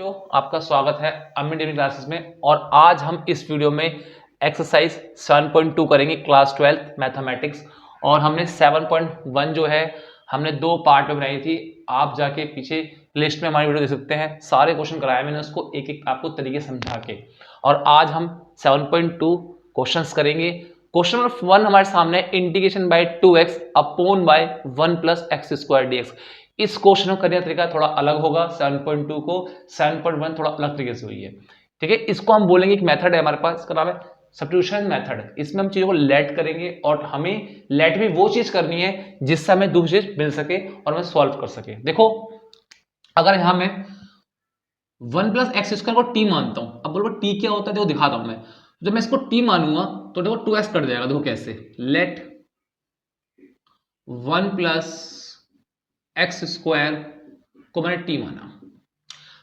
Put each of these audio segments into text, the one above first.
बच्चों, आपका स्वागत है अमित डेली क्लासेस में। और आज हम इस वीडियो में एक्सरसाइज 7.2 करेंगे, क्लास 12 मैथमेटिक्स। और हमने 7.1 जो है हमने दो पार्ट में बनाई थी। आप जाके पीछे लिस्ट में हमारी वीडियो देख सकते हैं, सारे क्वेश्चन कराए मैंने उसको एक एक आपको तरीके समझा के। और आज हम 7.2 क्वेश्चंस करेंगे। क्वेश्चन नंबर 1 हमारे सामने, integration by 2x upon bye 1 plus x square dx। इस क्वेश्चन को करने का तरीका थोड़ा अलग होगा। 7.2 को 7.1 थोड़ा अलग तरीके से हुई है, ठीक है। इसको हम बोलेंगे, एक मेथड है हमारे पास, इसका नाम है सब्स्टिट्यूशन मेथड। इसमें हम चीजों को लेट करेंगे और हमें लेट भी वो चीज करनी है जिससे हमें दूसरी चीज मिल सके और हमें सॉल्व कर सके। देखो, अगर यहां मैं 1 प्लस एक्स स्क्वायर को टी मानता हूं, अब बोलो टी क्या होता है, देखो दिखाता हूं मैं। जब मैं इसको टी मानूंगा तो देखो 2x कट जाएगा। देखो कैसे, लेट 1 प्लस एक्स स्क्वायर को मैंने टी माना।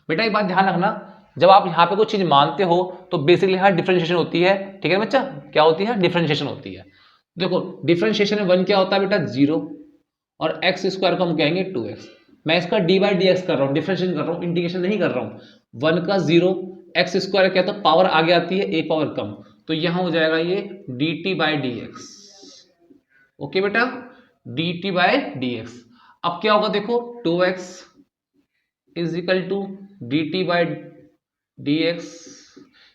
बेटा एक बात ध्यान रखना, जब आप यहां पे कोई चीज मानते हो तो बेसिकली यहां डिफरेंशिएशन होती है, ठीक है बच्चा। क्या होती है? डिफरेंशिएशन होती है। देखो डिफरेंशिएशन में 1 क्या होता है बेटा? 0। और एक्स स्क्वायर को हम कहेंगे 2x। मैं इसका डी बाई डी एक्स कर रहा हूं, डिफरेंशिएशन कर रहा हूं, इंटीग्रेशन नहीं कर रहा हूं। 1 का 0, एक्स स्क्वायर क्या, तो पावर आगे आती है, एक पावर कम, तो यहां हो जाएगा ये D T by D X. Okay बेटा, D T by D X. अब क्या होगा देखो, 2x is equal to D T by D X.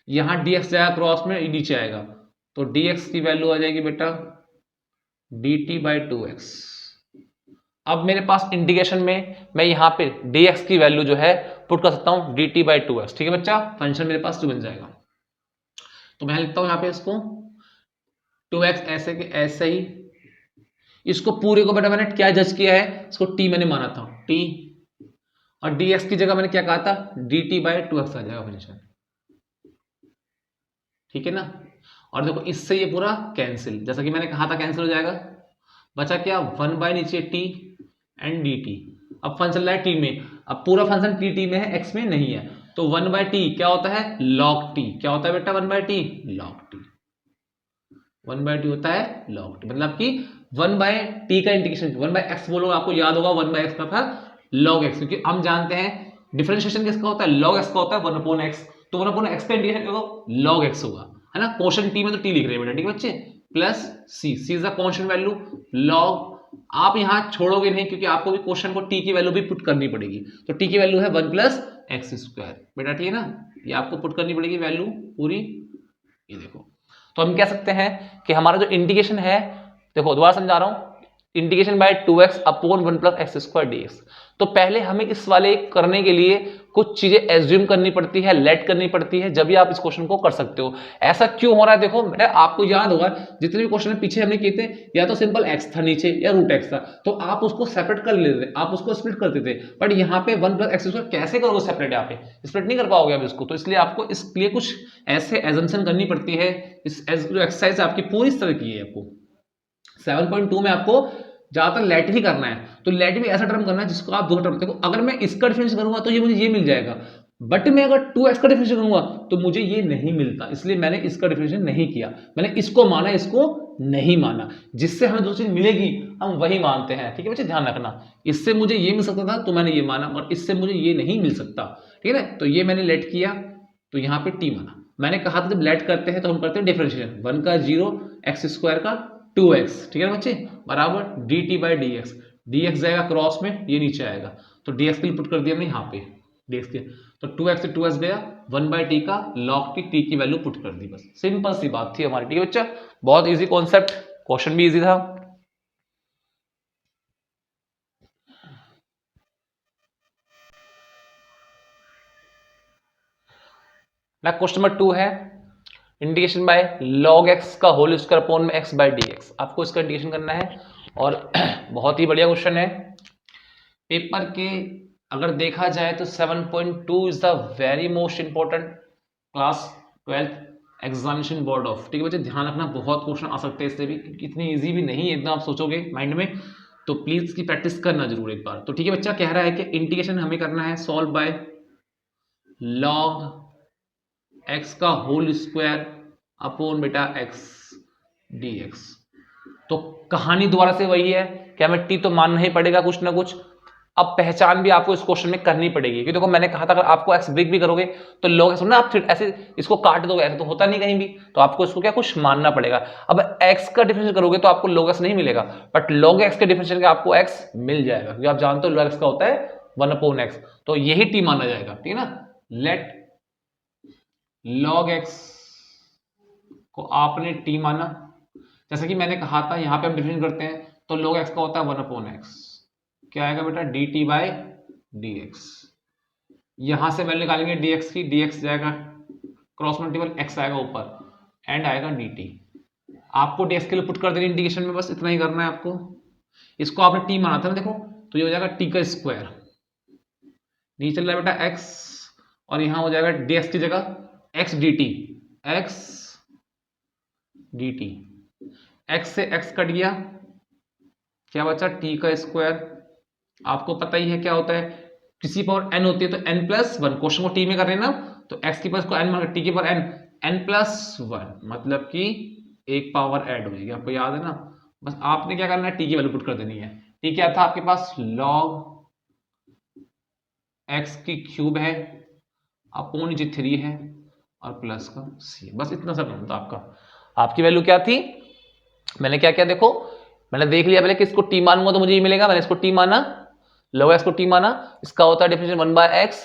यहां डी एक्स जाएगा क्रॉस में, नीचे आएगा, तो डी एक्स की वैल्यू आ जाएगी बेटा डी टी बाई 2x। अब मेरे पास इंटीग्रेशन में मैं यहां पे डी एक्स की वैल्यू जो है पुट कर सकता हूं डी टी बाई 2x, ठीक है बच्चा। फंक्शन मेरे पास 2 बन जाएगा, तो मैं लिखता हूं यहां पे इसको 2x ऐसे के ऐसे ही। इसको पूरे को बेटा मैंने क्या जज किया है, इसको t मैंने माना था, t, और dx की जगह मैंने क्या कहा था, dt बाई 2x आ जाएगा फंक्शन, ठीक है ना। और देखो इससे ये पूरा कैंसिल, जैसा कि मैंने कहा था कैंसिल हो जाएगा। बचा क्या, 1 बाई नीचे t एंड dt। अब फंक्शन चल रहा है t में, अब पूरा फंक्शन t में है, x में नहीं है, तो 1 बाई टी क्या होता है, log t। क्या होता है बेटा 1 by T? log t। 1 by T होता है log t, मतलब कि 1 बाय टी का इंटीग्रेशन, 1 बाय एक्स बोलो, आपको याद होगा 1 बाय एक्स का था log x, क्योंकि हम जानते हैं डिफरेंशिएशन किसका होता है, log x का होता है 1 अपॉन x। तो 1 अपॉन x का इंटीग्रेशन देखो log x होगा, है ना। क्वेश्चन t में तो t लिख रहे हैं बेटा, ठीक है बच्चे, plus c is the constant value log। आप यहां छोड़ोगे नहीं, क्योंकि आपको भी क्वेश्चन को t की वैल्यू भी पुट करनी पड़ेगी, तो t की वैल्यू है 1 प्लस एक्स स्क्वायर बेटा, ठीक है ना। ये आपको पुट करनी पड़ेगी वैल्यू पूरी, ये देखो। तो हम कह सकते हैं कि हमारा जो इंटीग्रेशन है, देखो दोबारा समझा रहा हूं, integration by 2x upon 1 plus x square dx। तो पहले हमें इस वाले करने के लिए कुछ चीजें एज्यूम करनी पड़ती है, लेट करनी पड़ती है, जब भी आप इस क्वेश्चन को कर सकते हो। ऐसा क्यों हो रहा है, देखो बेटा आपको याद होगा जितने भी क्वेश्चन पीछे हमने किए थे, या तो सिंपल x था नीचे या रूट x था, तो आप उसको सेपरेट कर लेते थे, आप उसको स्प्लिट करते थे। बट यहाँ पे 1 प्लस एक्स स्क्वायर कैसे करोगे सेपरेट, यहाँ पे स्प्लिट नहीं कर पाओगे आप इसको, तो इसलिए आपको इसके लिए कुछ ऐसे एजम्पशन करनी पड़ती है। इस जो एक्सरसाइज आपकी पूरी इस तरह की है, आपको 7.2 में आपको ज्यादातर लेट ही करना है। तो लेट भी ऐसा टर्म करना है जिसको आप दो टर्म, देखो अगर मैं इसका डिफरेंस करूंगा तो ये मुझे ये मिल जाएगा, बट मैं अगर 2x का डिफरेंस करूंगा तो मुझे ये नहीं मिलता, इसलिए मैंने इसका डिफरेंस नहीं किया, मैंने इसको माना, इसको नहीं माना। जिससे हमें जो चीज मिलेगी हम वही मानते हैं, ठीक है बच्चे, ध्यान रखना। इससे मुझे ये मिल सकता था तो मैंने ये माना, और इससे मुझे ये नहीं मिल सकता, ठीक है ना। तो ये मैंने लेट किया, तो यहाँ पे t माना। मैंने कहा था जब लेट करते हैं तो हम करते हैं डिफरेंशिएशन, 1 का 0, एक्स स्क्वायर का 2x, ठीक है ना बच्चे, बराबर D T by D x. D X जाएगा क्रॉस में, ये नीचे आएगा, तो डी एक्स के लिए पुट कर दिया हमने यहाँ पे डी एक्स के, तो 2x से 2x गया, 1 बाई टी का log टी की वैल्यू पुट कर दी, बस सिंपल सी बात थी हमारी, ठीक है बच्चा। बहुत इजी कॉन्सेप्ट, क्वेश्चन भी इजी था। क्वेश्चन नंबर 2 है, इंटीग्रेशन बाय log x का होल स्क्वायर अपॉन में x बाय dx। आपको इसका इंटीग्रेशन करना है, और बहुत ही बढ़िया क्वेश्चन है। पेपर के अगर देखा जाए तो 7.2 is the very most important class 12 examination board of, ठीक है बच्चे, ध्यान रखना, बहुत क्वेश्चन आ सकते हैं इससे भी, इतनी इजी भी नहीं है इतना आप सोचोगे माइंड में, तो प्लीज इसकी प्रैक्टिस करना जरूर एक बार। तो ठीक है बच्चा, कह रहा है कि इंटीग्रेशन हमें करना है सॉल्व बाय log x का होल स्क्वायर अपॉन बेटा x dx। तो कहानी दोबारा से वही है कि हमें t तो मानना ही पड़ेगा कुछ ना कुछ, अब पहचान भी आपको इस क्वेश्चन में करनी पड़ेगी, क्योंकि देखो मैंने कहा था अगर आपको एक्स ब्रेक भी करोगे तो log x ना, आप ऐसे इसको काट दोगे, ऐसे तो होता नहीं कहीं भी, तो आपको इसको क्या कुछ मानना पड़ेगा। अब x का डिफरेंशियल करोगे तो आपको log x नहीं मिलेगा, बट log x के डिफरेंशियल का आपको x मिल जाएगा, क्योंकि आप जानते हो log x का होता है 1/x, तो यही t माना जाएगा, ठीक है ना। लेट log x को आपने t माना, जैसे कि मैंने कहा था यहां पे हम डिफरेंशिएट करते हैं तो log x का होता है 1/x, क्या आएगा बेटा dt/dx। यहां से वैल्यू निकालेंगे dx की, dx जाएगा क्रॉस मल्टीपल, x आएगा ऊपर एंड आएगा dt। आपको dx के लिए पुट कर देनी इंटीग्रेशन में, बस इतना ही करना है आपको। इसको आपने t माना था ना, देखो तो ये हो जाएगा t का स्क्वायर, नीचे चल रहा है बेटा x, और यहां हो जाएगा dx की जगह x dt, x dt, x से x कट गया, क्या बचा t का स्क्वायर। आपको पता ही है क्या होता है, किसी पावर n होती है तो n+1, क्वेश्चन को t में कर रहे हैं ना, तो x की पावर को n मान, t की पावर n+1, मतलब कि एक पावर ऐड हो जाएगी, आपको याद है ना। बस आपने क्या करना है, t की वैल्यू पुट कर देनी है। t क्या था आपके पास, log x की क्यूब है अपॉन नीचे 3 है और प्लस का c, बस इतना सा काम था आपका। आपकी वैल्यू क्या थी, मैंने क्या किया देखो, मैंने देख लिया पहले कि इसको t मानूंगा तो मुझे ये मिलेगा, मैंने इसको t माना, log x को t माना, इसका होता है डिफरेंशियल 1/x,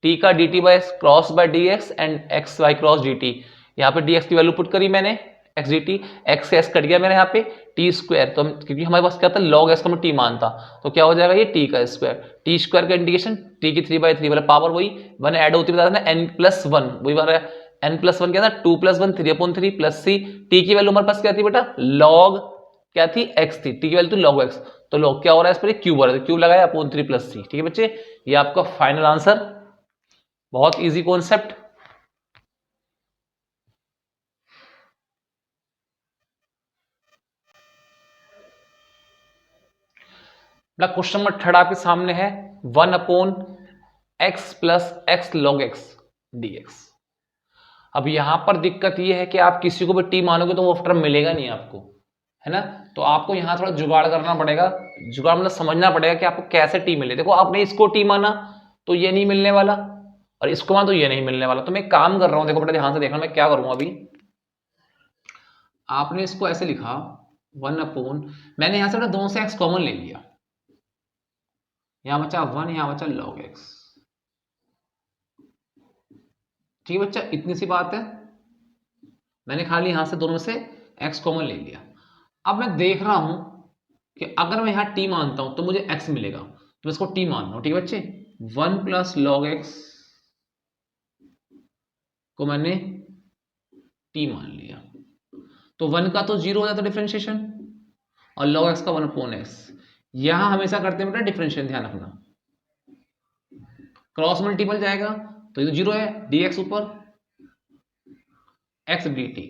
t का dt by cross bye dx and x by cross dt। यहाँ पे dx की वैल्यू पुट करी मैंने, x dt, x से x कट गया मेरे यहाँ पे t स्क्वायर, तो क्योंकि हमारे पास क्या था log x को मैं t मानता, तो क्या हो जाएगा ये t का स्क्वायर, t स्क्वायर का इंटीग्रेशन, t की 3/3 वाला पावर वही 1 ऐड होती है ना, n+1 वही बात है, n+1 क्या था 2+1 3/3 प्लस c, t की वैल्यू हमारे पास क्या थी बेटा, log क्या थी x थी, t की वैल्यू थी log x, तो log क्या हो रहा है इस पर क्यूब हो रहा है, क्यूब लगाया अपॉन 3 प्लस c, ठीक है बच्चे, ये आपका फाइनल आंसर, बहुत इजी कॉन्सेप्ट। क्वेश्चन नंबर 3 आपके सामने है 1/x plus x log x dx। अब यहां पर दिक्कत यह है कि आप किसी को भी t मानोगे तो वो टर्म मिलेगा नहीं आपको, है ना, तो आपको यहां थोड़ा जुगाड़ करना पड़ेगा, जुगाड़ मतलब समझना पड़ेगा कि आपको कैसे t मिले। देखो आपने इसको t माना तो ये नहीं मिलने वाला, और इसको माना तो ये नहीं मिलने वाला, तो मैं काम कर रहा हूं, देखो बेटा ध्यान से देखना मैं क्या करूंगा अभी। आपने इसको ऐसे लिखा 1/, मैंने यहां से बेटा दोनों से x कॉमन ले लिया, यहां बचा 1, यहां बचा log x, ठीक है बच्चा, इतनी सी बात है, मैंने खाली यहां से दोनों से x कॉमन ले लिया। अब मैं देख रहा हूं कि अगर मैं यहां t मानता हूं तो मुझे x मिलेगा, तो मैं इसको t मान रहा हूं, ठीक है बच्चे, 1 प्लस log x को मैंने t मान लिया, तो 1 का तो 0 हो जाता डिफरेंशिएशन, और log x का 1/x, यहां हमेशा करते हैं बेटा डिफरेंशिएशन, ध्यान रखना, क्रॉस मल्टीपल जाएगा तो ये तो 0 है, dx ऊपर x dt,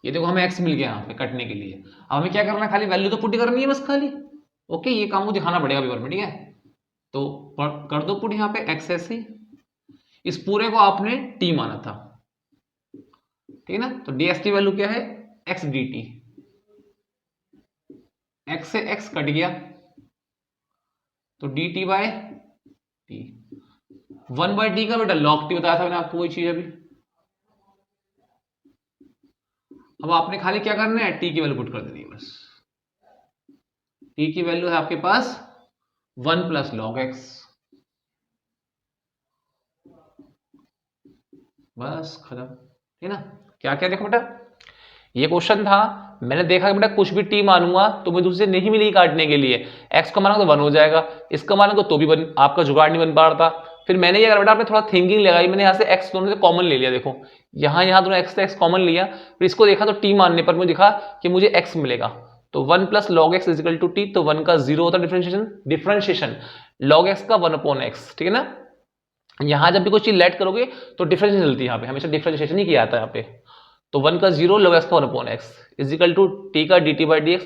ये देखो हमें x मिल गया यहाँ पे कटने के लिए। अब हमें क्या करना है, खाली वैल्यू तो पुट करनी है बस खाली, ओके, ये काम को दिखाना पड़ेगा पेपर में, ठीक है, तो कर दो पुट यहाँ पे x ऐसे, इस पूरे को आपने t माना था, ठीक है ना, तो dx की वैल्यू क्या है, x dt, x से x कट गया तो dt बाय t, 1/t का बेटा log t बताया था मैंने आपको, वही चीज अभी। अब आपने खाली क्या करना है, t की वैल्यू पुट कर देनी है बस, t की वैल्यू है आपके पास 1 प्लस log x, बस खत्म, ठीक है ना। क्या क्या देखो बेटा, ये क्वेश्चन था, मैंने देखा कि बेटा कुछ भी t मानूंगा तो मुझे दूसरे नहीं मिलेगी काटने के लिए, x को मानूंगा तो 1 हो जाएगा, इसका मानूंगा तो भी आपका जुगाड़ नहीं बन पा रहा था। फिर मैंने ये करा बेटा, आपने थोड़ा थिंकिंग लगाई, मैंने यहाँ से x दोनों से कॉमन ले लिया, देखो यहाँ दोनों x से x कॉमन लिया, फिर इसको देखा तो t मानने पर मुझे दिखा कि मुझे x मिलेगा, तो 1 plus log x is equal to t, तो 1 का 0 होता है डिफरेंशिएशन log x का 1/x, ठीक है ना। यहां जब भी कोई चीज लेट करोगे तो डिफरेंशिएशन चलती है, यहाँ पे हमेशा डिफरेंशिएशन ही किया जाता है यहाँ पे, तो 1 का 0 log x का 1/x is equal to t का dt by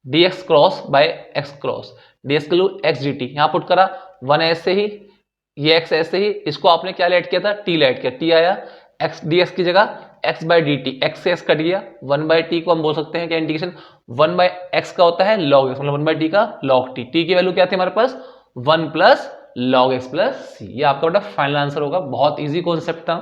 dx cross by x cross, dx के लिए x dt, यहाँ पुट करा 1 ऐसे ही, ये x ऐसे ही, इसको आपने क्या लेट किया था, t लेट किया, t आया, x dx की जगह x by D T, x से एक्स कट गया, 1/t को हम बोल सकते हैं क्या इंटीग्रेशन 1/x का होता है log x, मतलब 1/t का log t, t की वैल्यू क्या थी हमारे पास 1 plus log x plus c। ये आपका बेटा फाइनल आंसर होगा, बहुत इजी कॉन्सेप्ट था।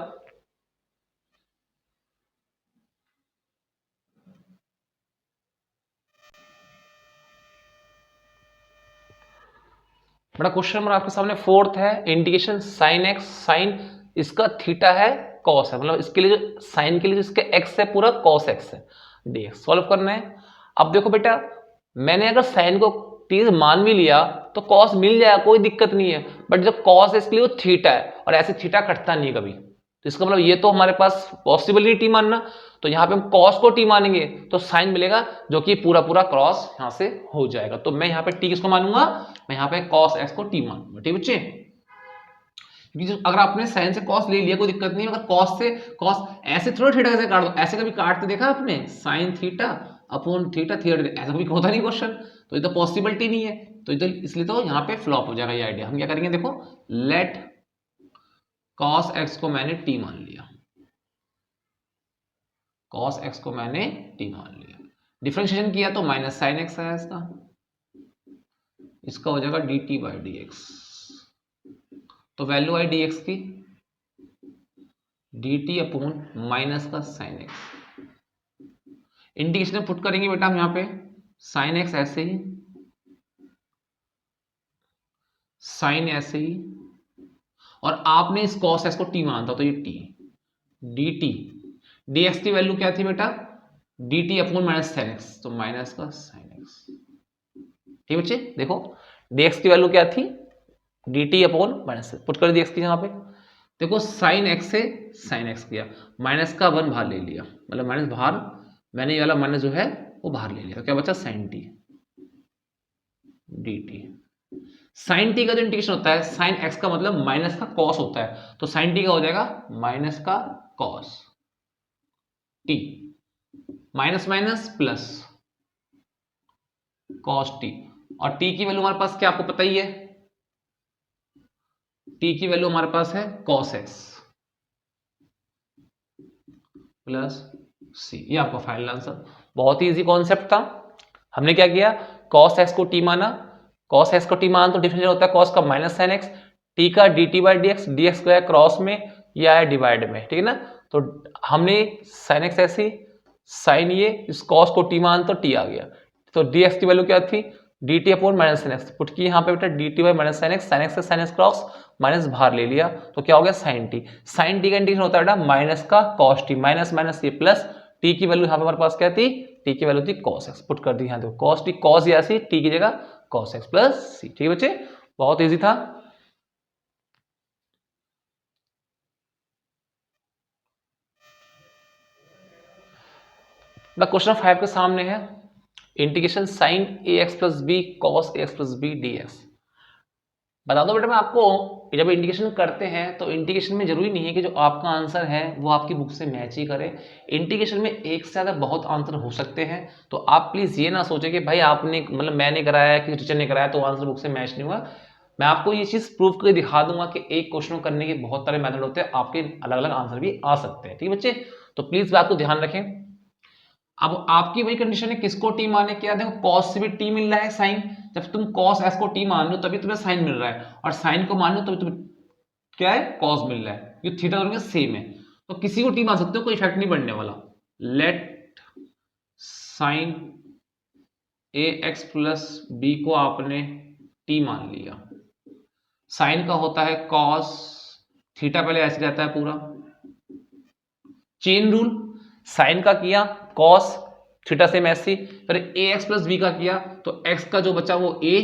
बड़ा क्वेश्चन नंबर आपके सामने फोर्थ है, इंटीग्रेशन साइन एक्स, साइन इसका थीटा है कॉस है, मतलब इसके लिए जो साइन के लिए जो इसके एक्स है पूरा कॉस एक्स है, डीएक्स सॉल्व करना है। अब देखो बेटा, मैंने अगर साइन को टी मान भी लिया तो कॉस मिल जाएगा, कोई दिक्कत नहीं है, बट जो कॉस है इसके लिए वो थीटा है, और ऐसे थीटा कटता नहीं है कभी, तो इसका मतलब ये तो हमारे पास पॉसिबल नहीं टी मानना, तो यहाँ पे हम कॉस को टी मानेंगे तो साइन मिलेगा जो कि पूरा पूरा क्रॉस यहाँ से हो जाएगा, तो मैं यहाँ पे टी किसको मानूंगा, मैं यहाँ पे कॉस एक्स को टी मानूंगा। ठीक बच्चे, अगर आपने साइन से कॉस ले लिया कोई दिक्कत नहीं, अगर कॉस से कॉस ऐसे थोड़ा थीटा कैसे काट दो, ऐसे कभी काटते देखा आपने, sine theta upon theta theta, ऐसा कभी होता नहीं क्वेश्चन, तो ये तो पॉसिबिलिटी नहीं है, तो ये तो इसलिए तो यहाँ पे फ्लॉप हो जाएगा ये आइडिया। हम क्या करेंगे, देखो लेट कॉस एक्स को मैंने टी मान लिया, कॉस एक्स को मैंने टी मान लिया, डिफरेंशिएशन किया तो माइनस साइन एक्स आया इसका हो जाएगा D T by D x, तो वैल्यू आई डी एक्स की डी टी अपॉन माइनस का साइन एक्स, इंटीग्रेशन में पुट करेंगे बेटा हम यहाँ पे साइन एक्स ऐसे ही, साइन ऐसे ही, और आपने इस कॉस एक्स को टी माना था तो ये T, d T, D X की वैल्यू क्या थी बेटा D T upon minus sine x, तो माइनस का साइन एक्स। ठीक बच्चे, देखो डी एक्स की वैल्यू क्या थी D T upon minus, put कर दी एक्स की यहाँ पे, देखो साइन एक्स से साइन एक्स किया, माइनस का 1 बाहर ले लिया, मतलब माइनस बाहर, मैंने ये वाला माइनस जो है वो बाहर ले लिया, तो क्या बचा sine t d t. Sine t का जो इंटीग्रेशन होता है, साइन एक्स का मतलब माइनस का कॉस होता है, तो साइन टी का हो जाएगा माइनस का cos T, minus minus plus cos T, और टी की वैल्यू हमारे पास क्या आपको पता ही है, टी की वैल्यू हमारे पास है कॉस एक्स प्लस सी, ये आपका फाइनल आंसर। बहुत ही इजी कॉन्सेप्ट था। हमने क्या किया, कॉस एक्स को टी माना, कॉस एक्स को टी मान तो डिफरेंशियल होता है कॉस का माइनस साइन एक्स, टी का D T by D x, d x गया क्रॉस में, या है डिवाइड में, ठीक है ना, तो हमने साइन एक्स ऐसी, साइन ये, इस कॉस को टी मान तो टी आ गया, तो डी एक्स की वैल्यू क्या थी D T upon minus sine x, put की यहाँ पे बेटा D T by minus sine x, sine x से साइन एक्स क्रॉस, माइनस बाहर ले लिया तो क्या हो गया साइन टी, साइन टी का इंटीग्रेशन होता है बेटा माइनस का कॉस टी, माइनस माइनस ये प्लस, टी की वैल्यू यहाँ पे हमारे पास क्या थी, टी की वैल्यू थी कॉस एक्स, पुट कर दी यहाँ देखो कॉस टी, कॉस या सी, टी की जगह कॉस एक्स प्लस सी। ठीक है बच्चे, बहुत इजी था। क्वेश्चन 5 के सामने है, integration sine A x plus B cos A x plus B D X. बता दो बेटा मैं आपको, जब इंटीग्रेशन करते हैं तो इंटीग्रेशन में जरूरी नहीं है कि जो आपका आंसर है वो आपकी बुक से मैच ही करे, इंटीग्रेशन में एक से ज़्यादा बहुत आंसर हो सकते हैं, तो आप प्लीज़ ये ना सोचें कि भाई आपने मतलब मैंने कराया कि टीचर ने कराया तो आंसर बुक से मैच नहीं हुआ। मैं आपको ये चीज़ प्रूव करके दिखा दूंगा कि एक क्वेश्चन करने के बहुत सारे मेथड होते हैं, आपके अलग अलग आंसर भी आ सकते हैं। ठीक है बच्चे, तो प्लीज़ बात को ध्यान रखें। अब आपकी वही कंडीशन है, किसको टी माने, क्या देखो कॉस से भी टी मिल रहा है साइन, जब तुम कॉस एस को टी मान लो तभी तुम्हें साइन मिल रहा है, और साइन को मान लो तभी तुम्हें क्या है कॉस मिल रहा है, ये थीटा दोनों सेम है, तो किसी को टी मान सकते हो, कोई इफेक्ट नहीं पड़ने वाला। Late sign A x plus B को आपने टी मान लिया, साइन का होता है कॉस, थीटा पहले ऐसे रहता है पूरा, चेन रूल, साइन का किया कॉस थीटा सेम ऐसी, फिर ए एक्स प्लस बी का किया तो एक्स का जो बचा वो ए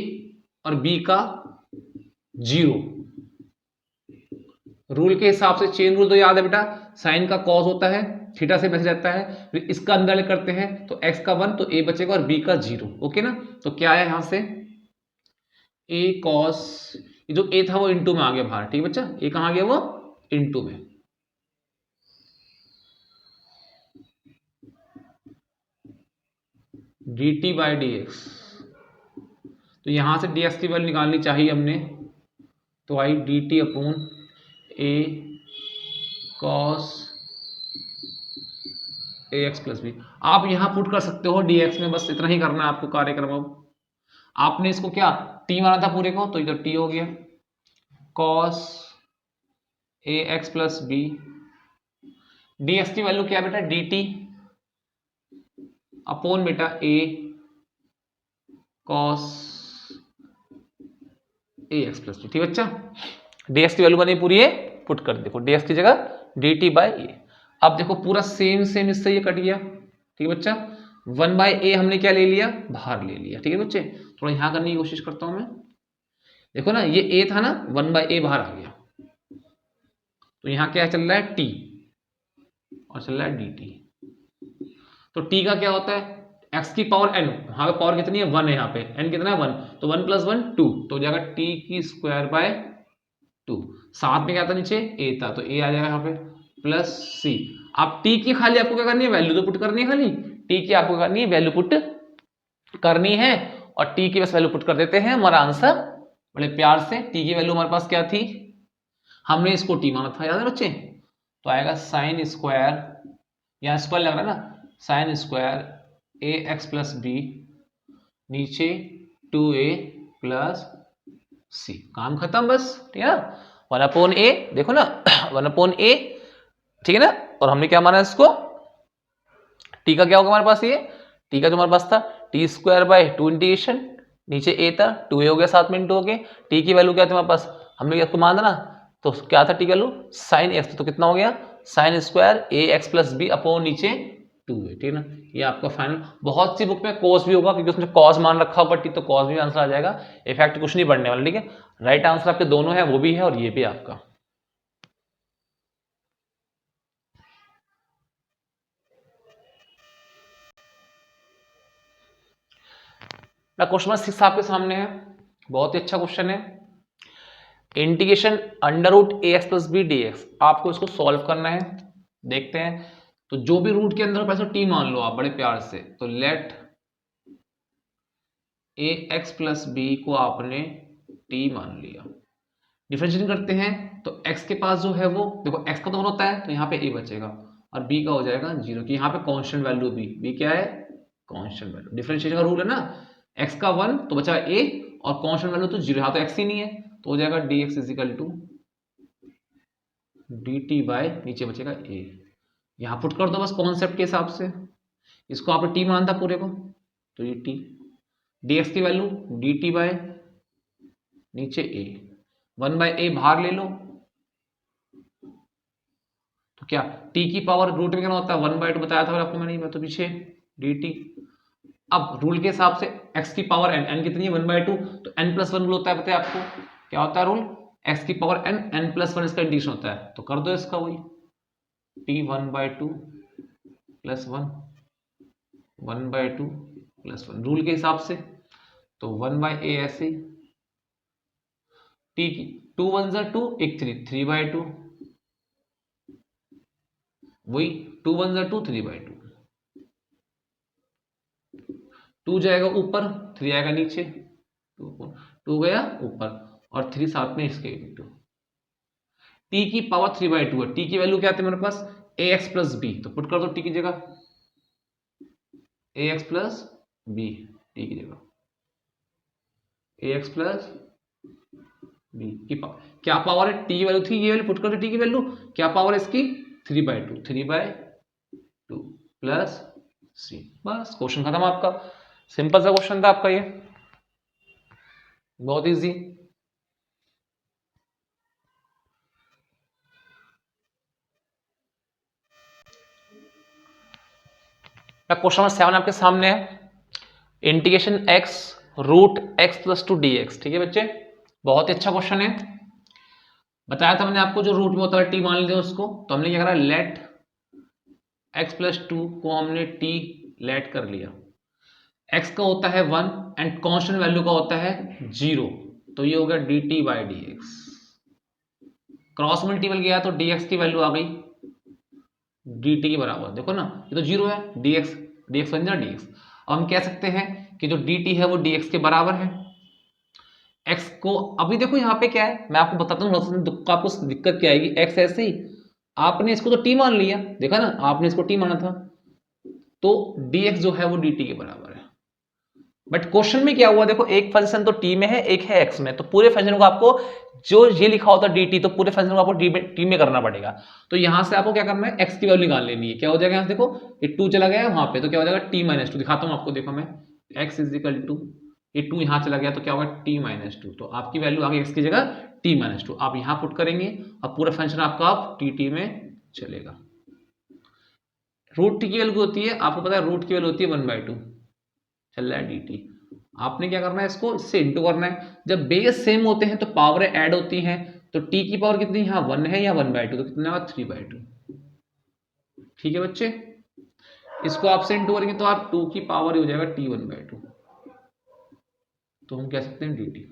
और बी का 0, रूल के हिसाब से चेन रूल तो याद है बेटा, साइन का कॉस होता है थीटा से मैसेज रहता है, फिर इसका अंदर करते हैं तो एक्स का 1 तो ए बचेगा और बी का 0, ओके ना, तो क्या है यहां से ए कॉस, जो ए था वो इनटू में आ गया बाहर, ठीक बच्चा, ए कहां गया वो इनटू में, D T by D x, तो यहां से डी एक्स की वैल्यू निकालनी चाहिए हमने, तो I d T upon a cos A x plus b. आप यहाँ पुट कर सकते हो डी एक्स में, बस इतना ही करना है आपको कार्यक्रम। अब आपने इसको क्या टी माना था पूरे को, तो इधर टी हो गया कॉस ए x plus B. D X की वैल्यू क्या बेटा, डी टी अपॉन बेटा A cos A x plus B. ठीक बच्चा, डी एक्स की वैल्यू बनी पूरी है, पुट कर देखो डी एक्स की जगह डी टी बाई ए। अब देखो पूरा सेम सेम इससे ये कट गया। ठीक है बच्चा, 1 बाई ए हमने क्या ले लिया, बाहर ले लिया। ठीक है बच्चे, थोड़ा यहां करने की कोशिश करता हूं मैं। देखो ना ये ए था ना, 1 बाई ए बाहर आ गया, तो यहां क्या चल रहा है टी और चल रहा है डी टी। तो टी का क्या होता है, एक्स की पावर एन, यहाँ पे पावर कितनी है 1 है, यहाँ पे एन कितना है 1, तो 1 + 1 2, तो हो जाएगा टी की स्क्वायर बाय 2। साथ में क्या था नीचे ए था, तो ए आ जाएगा यहाँ पे प्लस सी। आप टी की खाली आपको क्या करनी है, वैल्यू तो पुट करनी है, खाली टी की आपको करनी है वैल्यू पुट करनी है, और टी की बस वैल्यू पुट कर देते हैं, हमारा आंसर बड़े प्यार से। टी की वैल्यू हमारे पास क्या थी, हमने इसको टी माना था, याद है बच्चे, तो आएगा साइन स्क्वायर, यहाँ स्क्वायर लग रहा है ना, साइन स्क्वायर ए एक्स प्लस बी नीचे 2a प्लस सी। काम खत्म बस, ठीक है ना, 1/a देखो ना 1/a, ठीक है ना। और हमने क्या माना इसको, टी का क्या होगा हमारे पास, ये टी का जो हमारे पास था टी स्क्वायर बाय 2 इंटीग्रेशन, नीचे a था 2a हो गया, साथ में इंटू हो गया। टी की वैल्यू क्या थी हमारे पास, हमने इसको माना ना, तो क्या था टी की वैल्यू साइन एक्स, तो कितना हो गया साइन स्क्वायर ए एक्स प्लस बी अपॉन नीचे 2a। ठीक है ना, ये आपका फाइनल। बहुत सी बुक में कॉस भी होगा, क्योंकि उसमें कॉस मान रखा होगा टी, तो कॉस भी आंसर आ जाएगा, इफेक्ट कुछ नहीं बढ़ने वाला। ठीक है, राइट आंसर आपके दोनों है, वो भी है और ये भी आपका। क्वेश्चन नंबर 6 आपके सामने है, बहुत ही अच्छा क्वेश्चन है। Integration under root A x plus B D x, आपको इसको सॉल्व करना है। देखते हैं, तो जो भी रूट के अंदर पैसा टी मान लो आप बड़े प्यार से, तो लेट ए एक्स प्लस बी को आपने टी मान लिया। डिफरेंशिएट करते हैं, तो x के पास जो है वो देखो, x का तो 1 होता है, तो यहाँ पे a बचेगा, और b का हो जाएगा 0, कि यहाँ पे कांस्टेंट वैल्यू b क्या है, कांस्टेंट वैल्यू। डिफरेंशिएशन का रूल है ना, x का 1 तो बचा a, और कांस्टेंट वैल्यू तो 0, यहाँ तो x ही नहीं है, तो हो जाएगा dx = dt बाय नीचे बचेगा a। यहाँ पुट कर दो बस कॉन्सेप्ट के हिसाब से, इसको आपने t माना था पूरे को, तो ये t, dx की वैल्यू dt बाय नीचे a, 1/a बाहर ले लो, तो क्या t की पावर रूट में क्या होता है 1/2 बताया था आपको मैंने, मैं तो पीछे dt। अब रूल के हिसाब से x की पावर n, n कितनी है 1/2, तो n+1 रूल होता है, पता है आपको क्या होता है रूल, x की पावर n, n+1 इसका इंटीग्रेशन होता है, तो कर दो इसका वही t 1/2 + 1 1/2 + 1 रूल के हिसाब से, तो 1/a ऐसे, t की 2 1 2 1 3 3/2, वही 2 1 2 3/2, 2 जाएगा ऊपर 3 आएगा नीचे, 2 गया ऊपर और 3 साथ में इसके इंटू, टी की पावर 3/2 है। टी की वैल्यू क्या थी मेरे पास ax प्लस बी, तो पुट कर दो टी की जगह ax प्लस बी, टी की जगह ax प्लस बी की पावर, क्या पावर है टी की वैल्यू थी, ये वैल्यू पुट कर दो टी की वैल्यू, क्या पावर है इसकी 3/2 प्लस सी। बस क्वेश्चन खत्म आपका, सिंपल सा क्वेश्चन था आपका ये, बहुत इजी। क्वेश्चन नंबर 7 आपके सामने है, integration x root x plus 2 dx। ठीक है बच्चे, बहुत ही अच्छा क्वेश्चन है। बताया था मैंने आपको, जो रूट में होता है t मान लेते हैं उसको, तो हमने क्या करा, लेट x प्लस 2 को हमने t लेट कर लिया, x का होता है 1 एंड कांस्टेंट वैल्यू का होता है 0, तो ये हो गया dt by dx। Cross multiple किया तो dx की वैल्यू आ गई dt के बराबर, देखो ना ये तो 0 है, dx बन जाए dx। अब हम कह सकते हैं कि जो dt है वो dx के बराबर है। x को अभी देखो यहाँ पे क्या है, मैं आपको बताता हूँ आपको दिक्कत क्या आएगी। x ऐसे ही आपने इसको तो t मान लिया, देखा ना आपने इसको t माना था, तो dx जो है वो dt के बराबर है। बट क्वेश्चन में क्या हुआ, देखो एक फंक्शन तो t में है, एक है x में, तो पूरे फंक्शन को आपको जो ये लिखा होता है dt, तो पूरे फंक्शन को आपको t में करना पड़ेगा। तो यहां से आपको क्या करना है, x की वैल्यू निकाल लेनी है। क्या हो जाएगा यहाँ से, देखो ये 2 चला गया वहां पे, तो क्या हो जाएगा t माइनस 2। दिखाता हूं आपको, देखो मैं x इज इक्वल टू, ये 2 यहाँ चला गया तो क्या होगा t माइनस 2। तो आपकी वैल्यू आ गई x की जगह t माइनस 2। आप यहाँ पुट करेंगे, अब पूरा फंक्शन आपका आप dt में चलेगा। रूट t की वैल्यू होती है, आपको पता है रूट की वैल्यू होती है 1/2, चल रहा है dt। आपने क्या करना है, इसको इससे इंटू करना है। जब बेस सेम होते हैं तो पावर ऐड होती हैं, तो t की पावर कितनी, यहाँ 1 है या 1/2, तो कितना होगा 3/2। ठीक है बच्चे, इसको आपसे इंटू करेंगे तो आप 2 की पावर ही हो जाएगा t 1/2, तो हम कह सकते हैं dt।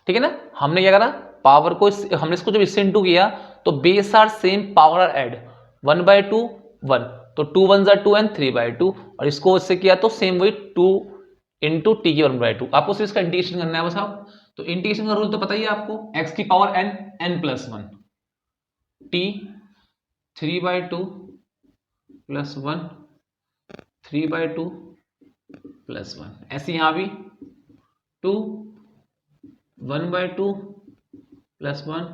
ठीक है ना, हमने क्या करा, पावर को हमने इसको जब इससे इंटू किया तो base are same power are add, 1/2 1, तो 2 1 2 एंड 3/2, और इसको इससे किया तो सेम वही 2 इंटू टी की 1/2। आपको सिर्फ इसका इंटीग्रेशन करना है बस। आप तो इंटीग्रेशन का रूल तो पता ही है आपको, x की power n n plus 1 t 3/2 plus 1 3/2 plus 1, ऐसे यहां भी 2 1/2 प्लस 1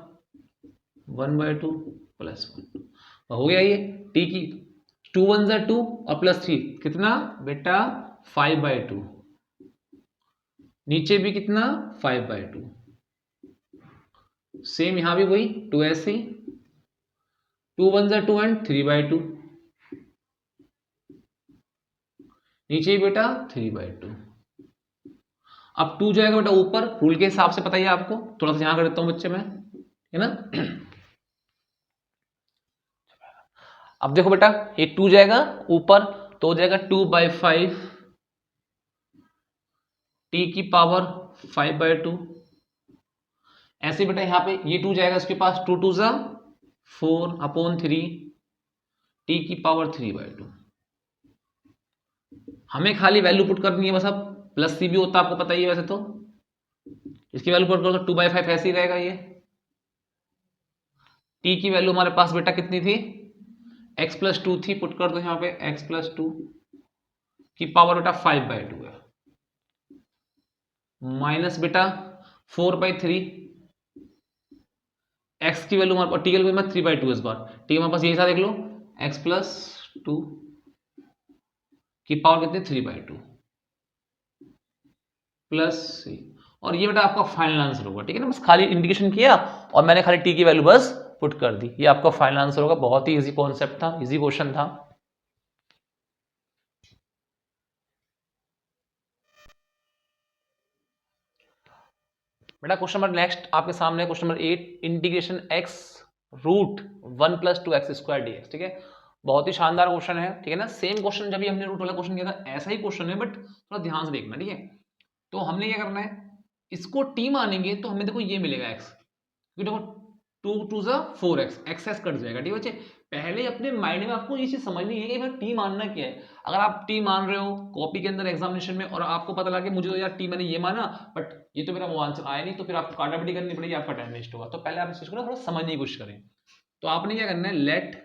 1/2 प्लस 1, हो गया ये t की 2 1 2 और प्लस 3 कितना बेटा 5/2, नीचे भी कितना 5/2, सेम यहां भी वही 2 ऐसे 2 1 2 एंड 3/2, नीचे बेटा 3/2। अब 2 जाएगा बेटा ऊपर, रूल के हिसाब से पता ही है आपको, थोड़ा सा यहां कर देता हूं बच्चे मैं, है ना। अब देखो बेटा ये 2 जाएगा ऊपर तो हो जाएगा 2/5 t की पावर 5/2, ऐसे बेटा यहां पे ये 2 जाएगा इसके पास, 2 2 4/3 t की पावर 3/2। हमें खाली वैल्यू पुट करनी है बस। अब प्लस सी भी होता है आपको पता ही है वैसे तो, इसकी वैल्यू पुट करो तो 2/5 ऐसे ही रहेगा। ये t की वैल्यू हमारे पास बेटा कितनी थी, x प्लस 2 थी, पुट कर दो यहाँ पे x प्लस 2 की पावर बेटा 5/2 है, माइनस बेटा 4/3, x की वैल्यू हमारे पास, t की वैल्यू 3/2 इस बार, t हमारे पास यही था देख लो, x प्लस 2 की पावर कितनी 3/2 प्लस c, और ये बेटा आपका फाइनल आंसर होगा। ठीक है ना, बस खाली इंडिकेशन किया और मैंने खाली t की वैल्यू बस पुट कर दी, ये आपका फाइनल आंसर होगा। बहुत ही इजी कॉन्सेप्ट था, इजी क्वेश्चन था। बेटा क्वेश्चन नंबर नेक्स्ट आपके सामने question number 8, integration x root 1 plus 2x² dx। ठीक है, बहुत ही शानदार क्वेश्चन है। ठीक है ना, सेम क्वेश्चन जब भी हमने रूट वाला क्वेश्चन किया था ऐसा ही क्वेश्चन है, बट थोड़ा ध्यान से देखना। ठीक है, तो हमने क्या करना है, इसको t मानेंगे तो हमें देखो ये मिलेगा x, क्योंकि देखो 2 2 4x, एक्सेस कट जाएगा। ठीक है बच्चे, पहले अपने माइंड में आपको ये चीज समझनी है कि भाई टी मानना क्या है। अगर आप टी मान रहे हो कॉपी के अंदर एग्जामिनेशन में और आपको पता लगा कि मुझे तो यार टी मैंने ये माना बट ये तो मेरा वो आंसर आया नहीं, तो फिर आपको काटापटी करनी पड़ेगी, आपका टाइम वेस्ट होगा। तो पहले आप इस चीज को ना थोड़ा समझने की कोशिश करें। तो आपने क्या करना है, लेट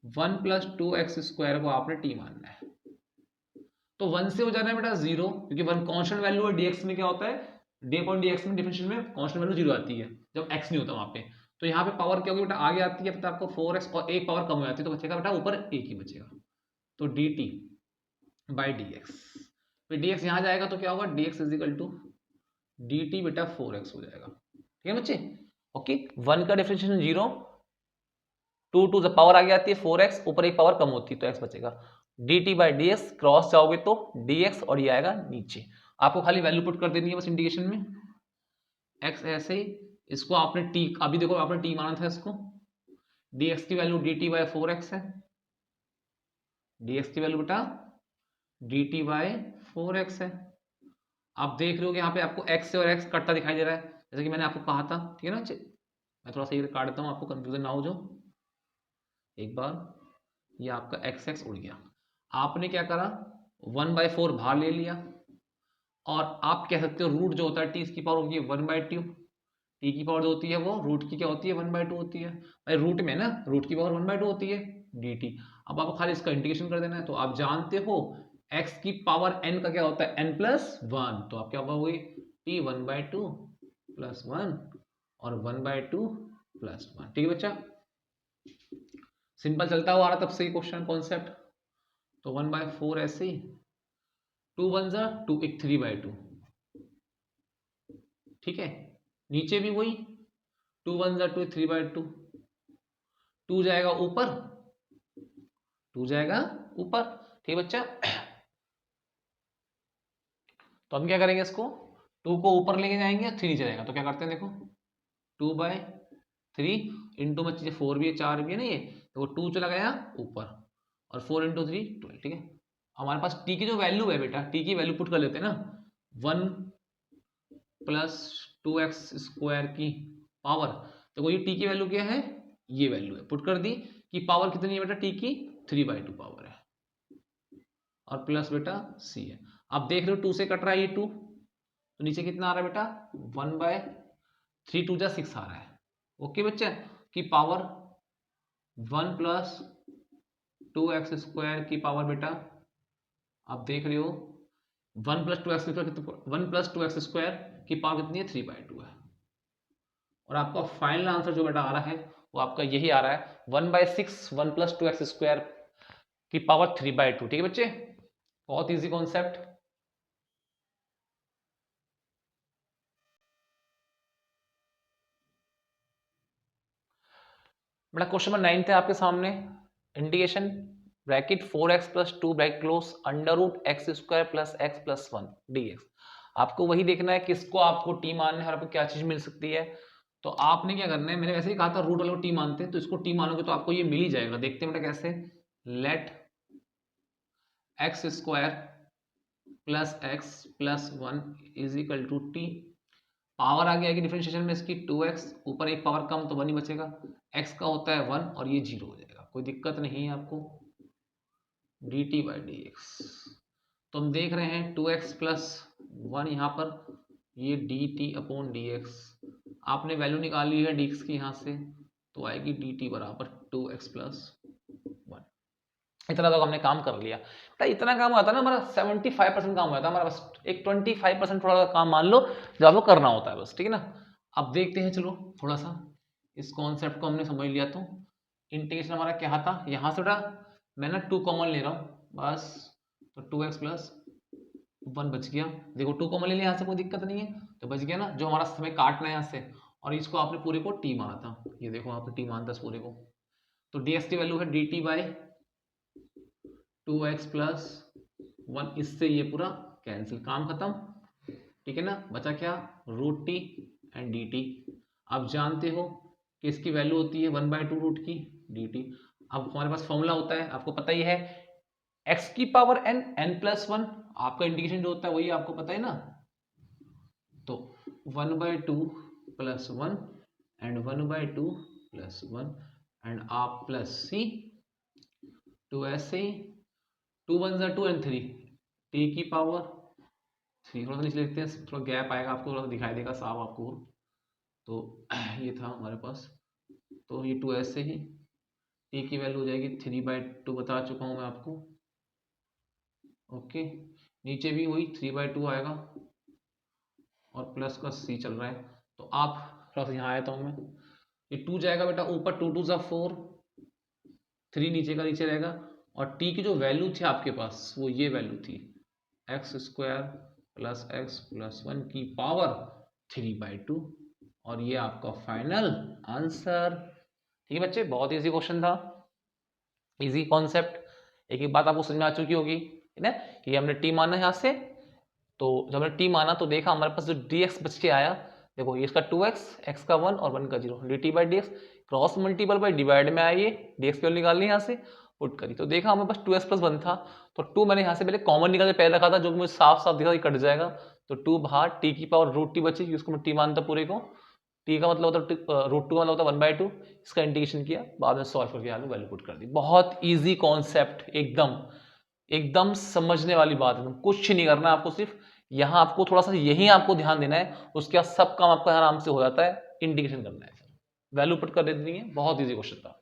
1 प्लस 2x² को आपने टी मानना है। तो 1 से हो जाना है बेटा 0, क्योंकि 1 कांस्टेंट वैल्यू है, dx में क्या होता है, डी अपॉन dx में डिफरेंशियल में कांस्टेंट वैल्यू 0 आती है जब x नहीं होता वहां पे। तो यहाँ पे पावर क्या होगी बेटा, आगे आती है पता आपको 4x और एक पावर कम हो जाती है, तो बचेगा बेटा ऊपर एक ही बचेगा, तो dt बाई dx। फिर dx यहाँ जाएगा तो क्या होगा, dx is equal to dt बेटा 4x हो जाएगा। ठीक है बच्चे, ओके। 1 का डिफरेंशिएशन 0, 2 टू द पावर आगे आती है 4x, ऊपर एक पावर कम होती है तो x बचेगा, dt बाई ds, क्रॉस जाओगे तो dx और ये आएगा नीचे। आपको खाली वैल्यू पुट कर देनी है बस इंडिकेशन में, x ऐसे ही, इसको आपने t, अभी देखो आपने t माना था इसको, dx की वैल्यू dt बाई 4x है, dx की वैल्यू बेटा dt बाई 4x है। आप देख रहे हो कि यहाँ पे आपको x से और x कटता दिखाई दे रहा है, जैसे कि मैंने आपको कहा था। ठीक है ना, मैं थोड़ा सा ये काट देता हूँ आपको कंफ्यूजन ना हो जो। एक बार ये आपका x उड़ गया, आपने क्या करा 1/4 बाहर ले लिया, और आप कह सकते हो रूट जो होता है t इसकी पावर होगी 1/2, t की पावर जो होती है वो रूट की क्या होती है 1/2 होती है। भाई रूट में ना रूट की पावर 1/2 होती है dt। अब आपको खाली इसका इंटीग्रेशन कर देना है। तो आप जानते हो x की पावर n का क्या होता है n+1, तो आप क्या होगा t 1/2 + 1 और 1/2 + 1। ठीक है बच्चा, सिंपल चलता हुआ आ रहा तब से क्वेश्चन कॉन्सेप्ट। तो 1/4 ऐसे, 2 1 2, 1 3/2। ठीक है, नीचे भी वही 2 1 2, 3/2, 2 जाएगा ऊपर, 2 जाएगा ऊपर। ठीक है बच्चा, तो हम क्या करेंगे, इसको 2 को ऊपर लेके जाएंगे, 3 नीचे जाएगा। तो क्या करते हैं देखो, 2/3 इंटू में 4 भी है 4 भी है ना, ये तो 2 चला गया ऊपर और 4 × 3 12। ठीक है, हमारे पास t की जो वैल्यू है बेटा, t की वैल्यू पुट कर लेते हैं ना, 1 + 2x² की पावर। तो ये t की वैल्यू क्या है, ये वैल्यू है, पुट कर दी कि पावर कितनी है बेटा, t की 3/2 पावर है और प्लस बेटा c है। अब देख रहे हो 2 से कट रहा है ये 2, तो नीचे कितना आ रहा है बेटा 1/3, 2 जा 6 आ रहा है। ओके बच्चे, की पावर 1 + 2x² की पावर बेटा, आप देख रहे हो 1 + 2x² की पावर कितनी है 3/2 है। और आपका फाइनल आंसर जो बेटा आ रहा है वो आपका यही आ रहा है 1/6 1 + 2x² की पावर 3/2। ठीक है बच्चे, बहुत इजी कॉन्सेप्ट। बेटा क्वेश्चन नंबर 9 थे आपके सामने, integration bracket 4x + 2 bracket close √x² + x + 1 dx। आपको वही देखना है किसको आपको टी मानना है और आपको क्या चीज मिल सकती है। तो आपने क्या करना है, मैंने वैसे ही कहा था रूट वाले को टी मानते हैं, तो इसको टी मानोगे तो आपको ये मिल ही जाएगा। देखते हैं बेटा कैसे, let x² + x + 1 = t। Power आ गया कि डिफरेंशिएशन में इसकी 2x, ऊपर एक पावर कम तो 1 ही बचेगा, x का होता है 1 और ये 0 हो जाएगा, कोई दिक्कत नहीं है आपको। dt/dx, तो हम देख रहे हैं 2x + 1 यहाँ पर, ये dt/dx। आपने वैल्यू निकाली है dx की यहाँ से, तो आएगी dt = 2x + 1। इतना तो हमने काम कर लिया। तो इतना काम होता है ना हमारा 75% काम होता है हमारा, बस एक 25% थोड़ा काम मान लो जो आपको करना होता है बस। ठीक है ना, अब देखते हैं, चलो थोड़ा सा इस कॉन्सेप्ट को हमने समझ लिया। तो इंटीग्रेशन हमारा क्या था, यहाँ से मैं ना 2 कॉमन ले रहा हूँ बस, तो 2x + 1 बच गया। देखो 2 कॉमन ले लिया यहाँ से, कोई दिक्कत नहीं है, तो बच गया ना। जो हमारा हमें काटना है यहाँ से, और इसको आपने पूरे को t माना था, ये देखो आपने t माना था इस पूरे को। तो dx की वैल्यू है dt/2x + 1, इससे ये पूरा कैंसिल, काम खत्म। ठीक है ना, बचा क्या √t एंड dt। आप जानते हो कि इसकी वैल्यू होती है 1/2 रूट की dt। अब हमारे पास फॉर्मूला होता है, आपको पता ही है, x की पावर n, n+1। आपका इंटीग्रेशन जो होता है वही आपको पता है ना, तो 1/2 + 1 एंड 1/2 + 1 एंड आप प्लस c, तो ऐसे 2 1 2 एंड 3, t की पावर 3, थोड़ा सा नीचे लिखते हैं, थोड़ा गैप आएगा आपको, थोड़ा सा दिखाई देगा साफ आपको। तो ये था हमारे पास, तो ये 2 ऐसे ही, t की वैल्यू हो जाएगी 3/2, बता चुका हूँ मैं आपको। ओके, नीचे भी वही 3/2 आएगा और प्लस का c चल रहा है। तो आप थोड़ा सा यहाँ आया था मैं, ये 2 जाएगा बेटा ऊपर, 2 2 = 4, 3 नीचे का नीचे रहेगा, और t की जो वैल्यू थी आपके पास वो ये वैल्यू थी x² + x + 1 की पावर 3/2, और ये आपका फाइनल आंसर। ठीक है बच्चे, बहुत इजी क्वेश्चन था, इजी कॉन्सेप्ट। एक एक बात आपको समझ में आ चुकी होगी ना, कि हमने टी माना यहाँ से, तो जब हमने टी माना तो देखा हमारे पास जो dx बच के आया, देखो ये इसका 2x, x का 1 और 1 का 0, dt/dx cross multiple by divide में आई, dx की वैल्यू निकालनी यहाँ से, पुट करी, तो देखा हमारे पास 2x + 1 था, तो 2 मैंने यहाँ से पहले कॉमन निकाल के पहले रखा था, जो मुझे साफ साफ दिखा कट जाएगा, तो 2 बाहर, t की पावर √t बची, उसको मैं t मानता पूरे को, t का मतलब होता है √2 मतलब होता है 1/2, इसका इंटीग्रेशन किया, बाद में सॉल्व करके यहाँ वैल्यू पुट कर दी। बहुत ईजी कॉन्सेप्ट, एकदम एकदम समझने वाली बात है, कुछ नहीं करना है आपको, सिर्फ यहाँ आपको थोड़ा सा यही आपको ध्यान देना है, उसके बाद सब काम आपका आराम से हो जाता है, इंटीग्रेशन करना है, वैल्यू पुट कर देनी है, बहुत ईजी क्वेश्चन था।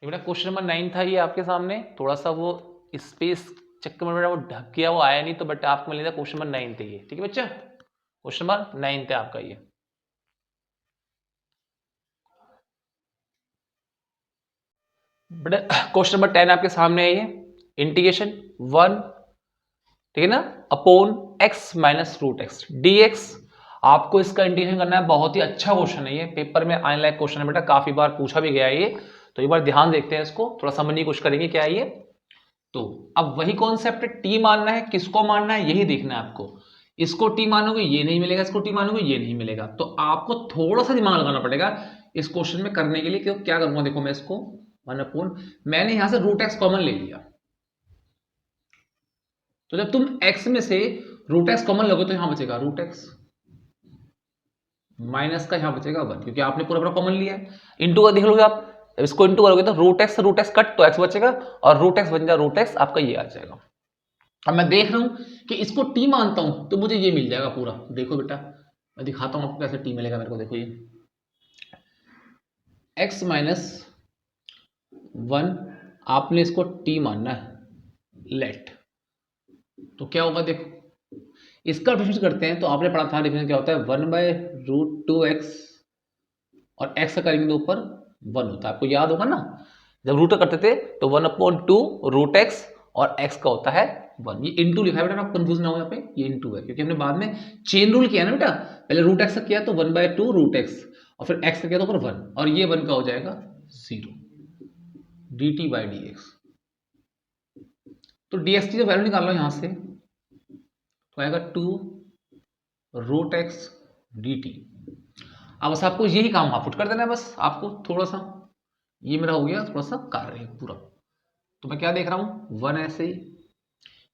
बेटा क्वेश्चन नंबर 9 था ये आपके सामने, थोड़ा सा वो स्पेस चक्कर में बेटा वो ढक गया, वो आया नहीं, तो बट आपको मिलेगा क्वेश्चन नंबर 9 थे ये, ठीक है बच्चा, क्वेश्चन नंबर 9 थे आपका ये। बेटा क्वेश्चन नंबर 10 आपके सामने है ये, इंटीग्रेशन 1, ठीक है ना, upon x minus root x d x. आपको इसका इंटीग्रेशन करना है, बहुत ही अच्छा क्वेश्चन है ये, पेपर में आने लायक क्वेश्चन है बेटा, काफी बार पूछा भी गया है ये, तो एक बार ध्यान देखते हैं इसको, थोड़ा समझने की कोशिश करेंगे क्या है ये। तो अब वही कॉन्सेप्ट है, टी मानना है, किसको मानना है यही देखना है आपको। इसको टी मानोगे ये नहीं मिलेगा, इसको टी मानोगे ये नहीं मिलेगा, तो आपको थोड़ा सा दिमाग लगाना पड़ेगा इस क्वेश्चन में करने के लिए। क्यों, क्या करूंगा देखो, मैं इसको 1 अपॉन, मैंने यहां से रूट एक्स कॉमन ले लिया, तो जब तुम x में से रूट एक्स कॉमन लोगे तो यहां बचेगा रूट एक्स, माइनस का यहां बचेगा 1, क्योंकि आपने पूरा पूरा कॉमन लिया है। इंटू का देख लोगे आप, इसको इंटू करोगे तो रूट एक्स कट तो x बचेगा, और रूट एक्स बन जाएगा रूट एक्स, आपका ये आ जाएगा। अब मैं देख रहा हूं कि इसको t मानता हूं तो मुझे ये मिल जाएगा पूरा। देखो बेटा मैं दिखाता हूं आपको कैसे t मिलेगा मेरे को, देखो ये x माइनस 1, आपने इसको t मानना है, लेट, तो क्या होगा देखो, इसका डिफरेंस करते हैं तो आपने पढ़ा था डिफरेंस क्या होता है, 1/√2x, और x का करेंगे तो ऊपर 1 होता है, आपको याद होगा ना, जब रूट करते थे तो 1/2√x और x का होता है 1। ये इंटू लिखा है बेटा, आप कंफ्यूज ना हो, यहाँ पे ये इंटू है क्योंकि हमने बाद में चेन रूल किया ना बेटा, पहले रूट एक्स का किया तो 1/2√x, और फिर x का किया तो ऊपर 1, और ये 1 का हो जाएगा 0 dt/dx। तो dx की जब वैल्यू निकाल लो यहां से तो आएगा 2√x dt। अब बस आपको यही काम वहां पुट कर देना है, बस आपको थोड़ा सा, ये मेरा हो गया थोड़ा सा कार्य पूरा। तो मैं क्या देख रहा हूं, 1 ऐसे ही,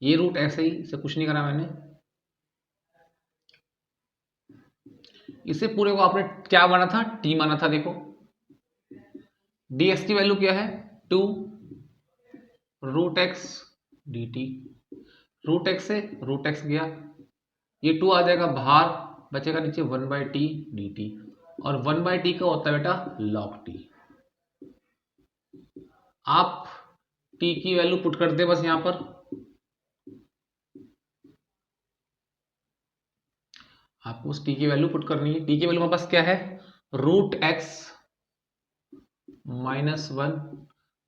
ये रूट ऐसे ही, इसे कुछ नहीं करा मैंने, इसे पूरे को आपने क्या माना था, t माना था। देखो dx की वैल्यू क्या है, 2√x dt, रूट एक्स से रूट एक्स गया, ये 2 आ जाएगा बाहर, बचेगा नीचे 1/t dt, और 1/t का होता है बेटा log t। आप t की वैल्यू पुट कर दे बस यहां पर, आपको उस t की वैल्यू पुट करनी है। t की वैल्यू हमारे पास क्या है, √x माइनस 1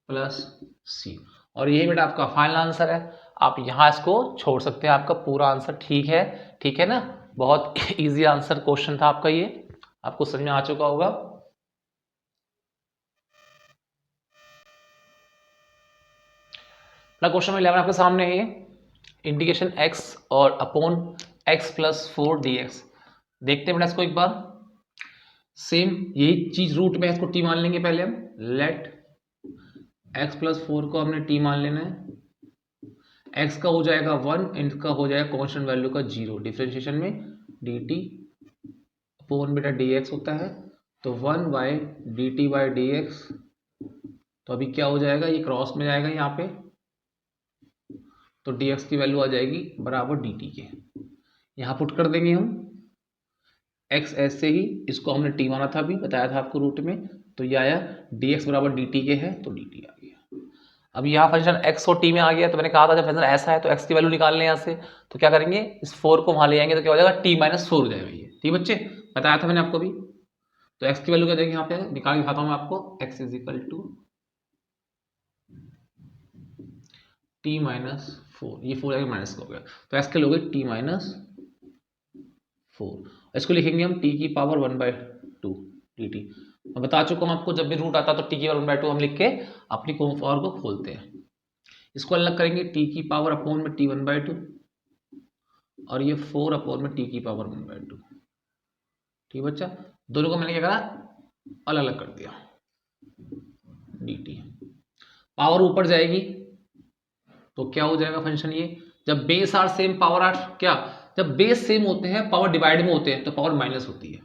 प्लस c, और यही बेटा आपका फाइनल आंसर है। आप यहां इसको छोड़ सकते हैं, आपका पूरा आंसर ठीक है ना, बहुत इजी आंसर क्वेश्चन था आपका, ये आपको समझ में आ चुका होगा। क्वेश्चन नंबर 11 आपके सामने है, इंटीग्रेशन x और अपॉन x प्लस 4 dx। देखते हैं बेटा इसको एक बार, सेम यही चीज रूट में, इसको t मान लेंगे पहले हम, लेट x प्लस 4 को हमने t मान लेना है, x का हो जाएगा 1, इनका हो जाएगा कांस्टेंट वैल्यू का 0, डिफरेंशिएशन में dt अपॉन बेटा dx होता है, तो 1/dt/dx, तो अभी क्या हो जाएगा, ये क्रॉस में जाएगा यहाँ पे, तो dx की वैल्यू आ जाएगी बराबर dt के, यहाँ पुट कर देंगे हम x ऐसे ही, इसको हमने t माना था, अभी बताया था आपको रूट में, तो ये आया dx बराबर dt के है, तो dt आ गया। अब यहाँ फंक्शन x और t में आ गया, तो मैंने कहा था जब फंक्शन ऐसा है तो x की वैल्यू निकालने यहाँ से, तो क्या करेंगे, इस 4 को वहां ले आएंगे तो क्या हो जाएगा, t-4 हो जाएगा ये, ठीक बच्चे, बताया था मैंने आपको भी। तो x की वैल्यू क्या देंगे यहाँ पे, निकाल के दिखाता हूँ मैं आपको, x is equal to t-4, ये 4 जाके माइनस का हो गया, तो x के लोगे t-4, इसको लिखेंगे हम t की पावर 1/2 dt। मैं बता चुका हूँ आपको, जब भी रूट आता है तो t की पावर 1/2 हम लिख के अपनी फॉर्म को खोलते हैं। इसको अलग करेंगे, t की पावर अपॉन में t 1/2, और ये 4 अपॉन में t की पावर 1/2, ठीक बच्चा, दोनों को मैंने क्या करा, अलग अलग कर दिया, dt पावर ऊपर जाएगी तो क्या हो जाएगा फंक्शन, ये जब base are same power are, क्या जब बेस सेम होते हैं पावर डिवाइड में होते हैं तो पावर माइनस होती है,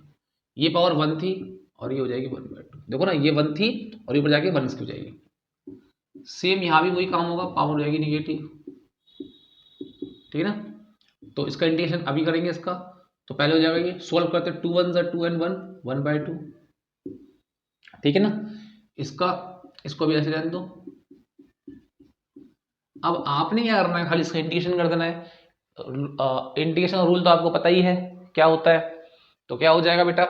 ये पावर 1 थी और ये हो जाएगी 1/2, देखो ना, ये 1 थी और ऊपर जाके 1 की हो जाएगी, सेम यहां भी वही काम होगा, पावर हो जाएगी निगेटिव, ठीक है ना। तो इसका इंटीग्रेशन अभी करेंगे इसका, तो पहले हो जाएगा ये, सोल्व करते 2 1 2 and 1 1/2, ठीक है ना। इसका इसको भी ऐसे रहने दो। अब आपने क्या करना है, खाली इसका इंटीग्रेशन कर देना है। इंटीग्रेशन का रूल तो आपको पता ही है क्या होता है, तो क्या हो जाएगा बेटा,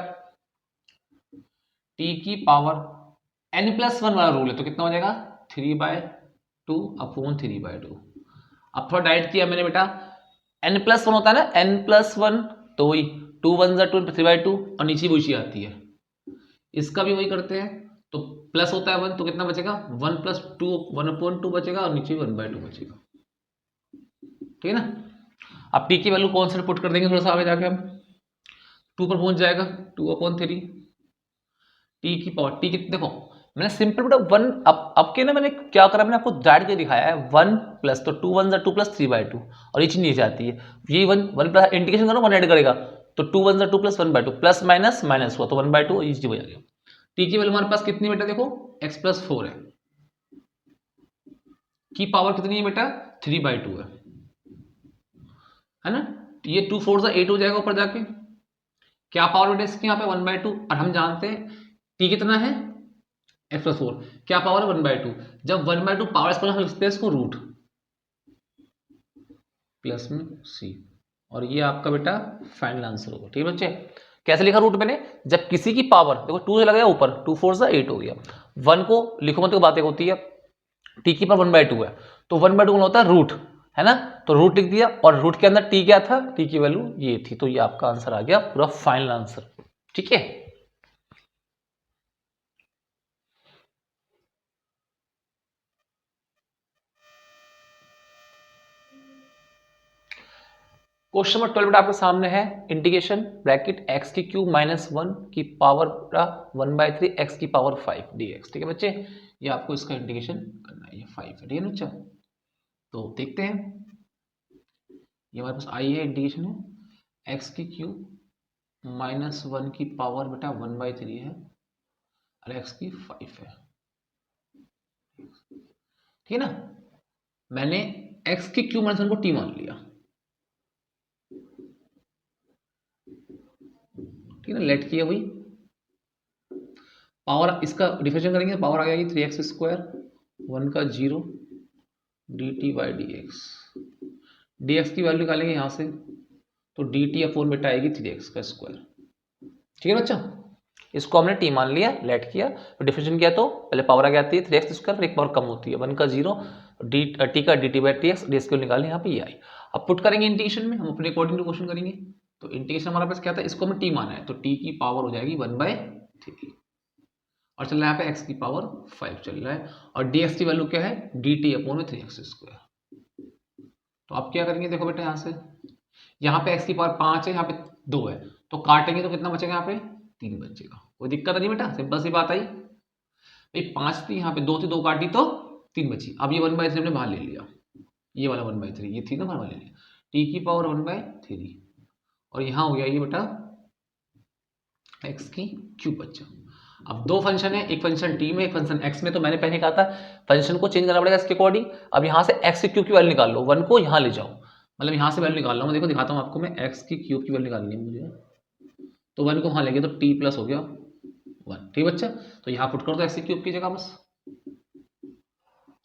टी की पावर n+1 वाला रूल है, तो कितना हो जाएगा 3/2 अपॉन 3/2। अब थोड़ा डाइट किया मैंने बेटा, n+1 होता है ना, n+1, तो वही 2 1 2 3/2 और नीचे वही चीज आती है। इसका भी वही करते हैं, तो प्लस होता है 1, तो कितना बचेगा 1+2 1/2 बचेगा और नीचे 1/2 बचेगा। ठीक है ना। अब टी की वैल्यू कौन से पुट कर देंगे थोड़ा सा आगे जाके, हम 2 पर पहुंच जाएगा 2/3। टी की पावर टी कितने, देखो मैंने सिंपल बेटा 1 अब के ना मैंने क्या करा, मैंने आपको डायरेक्ट के दिखाया है 1 प्लस, तो 2 1 2 प्लस 3/2 और ये चीज नीचे आती है, ये 1 प्लस इंटीग्रेशन करो 1 ऐड करेगा, तो 2 1 2 प्लस 1/2 प्लस माइनस माइनस हुआ तो 1/2, ये चीज हो जाएगी। टी की वैल्यू हमारे पास कितनी बेटा, देखो x+4 है, की पावर कितनी है बेटा 3/2 है ना। ये 2 4 8 हो जाएगा ऊपर जाके, क्या पावर बेटा इसकी यहाँ पे 1/2, और हम जानते हैं टी कितना है x+4, क्या पावर है 1/2, जब 1/2 पावर इसको हम लिखते हैं इसको रूट प्लस में सी, और ये आपका बेटा फाइनल आंसर होगा। ठीक है बच्चे, कैसे लिखा रूट मैंने, जब किसी की पावर देखो 2 से लगाया ऊपर 2 4 8 हो गया, 1 को लिखो मत, बातें होती है, टी की पावर 1/2 है, तो 1/2 होता है रूट, है ना, तो रूट लिख दिया, और रूट के अंदर टी क्या था, टी की वैल्यू ये थी, तो ये आपका आंसर आ गया पूरा फाइनल आंसर। ठीक है, क्वेश्चन नंबर 12 बेटा आपके सामने है, इंटीग्रेशन ब्रैकेट x की क्यूब -1 की पावर 1/3 x की पावर 5 dx। ठीक है बच्चे, ये आपको इसका इंटीग्रेशन करना है, ये 5 है। ठीक है बच्चा, तो देखते हैं, ये हमारे पास आई है, इंटीग्रेशन है x की क्यूब -1 की पावर बेटा 1/3 है और x की 5 है। ठीक है ना, मैंने x की क्यूब -1 को t मान लिया, ठीक है ना, लेट किया, वही पावर इसका डिफरेंशिएट करेंगे, पावर आ जाएगी 3x², 1 का 0 dt/dx, dx की वैल्यू निकालेंगे यहाँ से, तो dt/4 बेटा आएगी 3x²। ठीक है बच्चा, इसको हमने t मान लिया, लेट किया, तो डिफरेंशिएट किया, तो पहले पावर आ जाती है 3x², फिर एक पावर कम होती है 1 का 0 t का dt/dx, dx को निकालें यहाँ पे ये आई। अब पुट करेंगे इंटीग्रेशन में, हम अपने अकॉर्डिंग टू क्वेश्चन करेंगे, तो इंटीग्रेशन हमारे पास क्या था, इसको हमने t माना है, तो t की पावर हो जाएगी 1/3, और चल रहा है यहाँ पे x की पावर 5 चल रहा है, और dx की वैल्यू क्या है dt/3x²। तो आप क्या करेंगे, देखो बेटा यहाँ पे x की पावर 5 है, यहाँ पे 2 है, तो काटेंगे तो कितना बचेगा, यहाँ पे 3 बचेगा, कोई दिक्कत नहीं बेटा, सिंपल सी बात आई भाई, 5 थी यहाँ पे, 2 थी, 2 काटी तो 3 बची। अब ये 1/3 हमने बाहर ले लिया, ये वाला 1/3 ये थी ना, बाहर ले लिया, t की पावर 1/3, और यहाँ हो गया ये बेटा x की क्यूब बच्चा। अब दो फंक्शन है, एक फंक्शन t में, एक फंक्शन x में, तो मैंने पहले कहा था फंक्शन को चेंज करना पड़ेगा इसके अकॉर्डिंग। अब यहाँ से x की क्यूब की वैल्यू निकाल लो, 1 को यहाँ ले जाओ, मतलब यहाँ से वैल्यू निकाल रहा हूँ, देखो दिखाता हूँ आपको मैं, x की क्यूब की वैल्यू निकालनी है मुझे, तो 1 को वहाँ ले गया, तो t प्लस हो गया 1। ठीक बच्चा, तो यहाँ पुट कर दो x की क्यूब की जगह, बस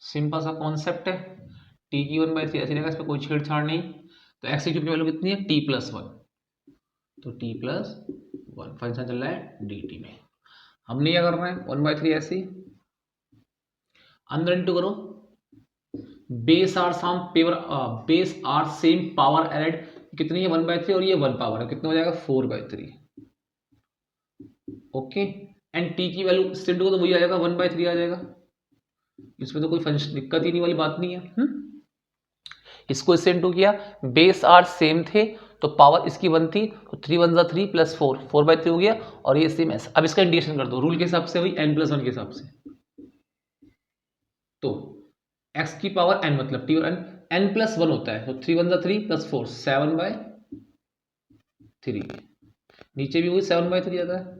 सिंपल सा कॉन्सेप्ट है, t की 1/3 ऐसी रहेगा, इस पर कोई छेड़छाड़ नहीं, तो x की क्यूब की वैल्यू कितनी है t+1, तो t+1 फंक्शन चल रहा है dt में, हमने क्या करना है 1/3 ऐसे अंदर इंटू करो, base are same power added, कितनी है 1/3 और ये 1 पावर है, कितना हो जाएगा 4/3। ओके, एंड टी की वैल्यू इससे इंटू तो वही आ जाएगा 1/3 आ जाएगा, इसमें तो कोई फंक्शन दिक्कत ही नहीं वाली बात नहीं है। इसको इससे इंटू किया, बेस आर सेम थे, तो पावर इसकी 1 थी, तो 3 1 3 प्लस 4 4/3 हो गया, और ये सेम ऐसा। अब इसका इंटीग्रेशन कर दो रूल के हिसाब से, वही n+1 के हिसाब से, तो x की पावर n मतलब t और n+1 होता है, तो 3 1 3 प्लस 4 7/3, नीचे भी वही 7/3 आता है।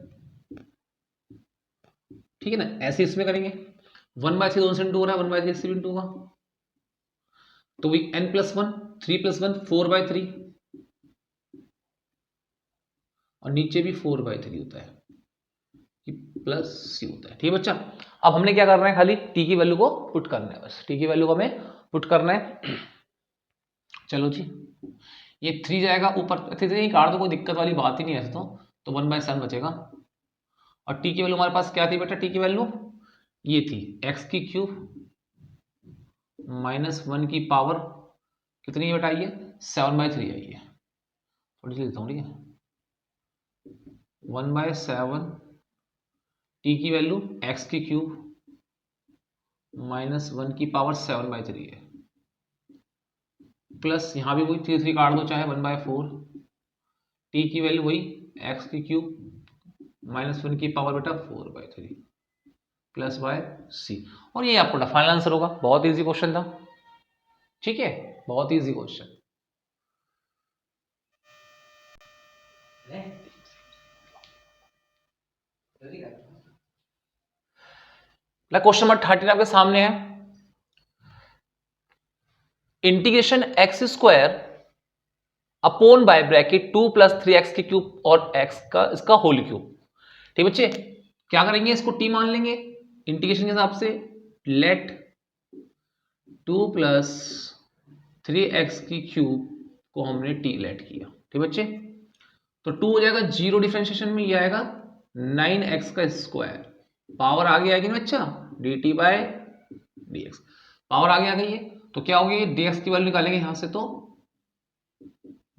ठीक है ना, ऐसे इसमें करेंगे 1/3 दोनों से इंटू हो रहा है, 1/3 से भी इंटू होगा, तो वही n+1 3+1 4/3, और नीचे भी 4/3 होता है, प्लस सी होता है। ठीक है बच्चा, अब हमने क्या करना है, खाली टी की वैल्यू को पुट करना है, बस टी की वैल्यू को हमें पुट करना है। चलो जी, ये 3 जाएगा ऊपर, 3 काट दो, कोई दिक्कत वाली बात ही नहीं है ऐसे तो 1/7 बचेगा। और टी की वैल्यू हमारे पास क्या थी बेटा, टी की वैल्यू ये थी x³ -1 की पावर कितनी बेटा आई है, 7/3 आई है। थोड़ी सी लिखता हूँ, ठीक है, 1/7 टी की वैल्यू x³ -1 की पावर 7/3 है, प्लस यहाँ भी वही 3 काट दो, चाहे 1/4 टी की वैल्यू वही x³ -1 की पावर बेटा 4/3 प्लस बाय सी। और ये आपका फाइनल आंसर होगा। बहुत इजी क्वेश्चन था, ठीक है, बहुत इजी क्वेश्चन। क्वेश्चन नंबर 13 आपके सामने है, integration x² upon bye bracket 2 + 3x³ और x का इसका होल क्यूब। ठीक बच्चे, क्या करेंगे, इसको t मान लेंगे इंटीग्रेशन के हिसाब से, लेट 2 + 3x³ को हमने t लेट किया। ठीक बच्चे, तो 2 हो जाएगा 0 डिफरेंशिएशन में, ये आएगा 9x², पावर आगे आएगी ना बच्चा, dt/dx, पावर आगे आ गई है, तो क्या होगी, dx की वैल्यू निकालेंगे यहां से, तो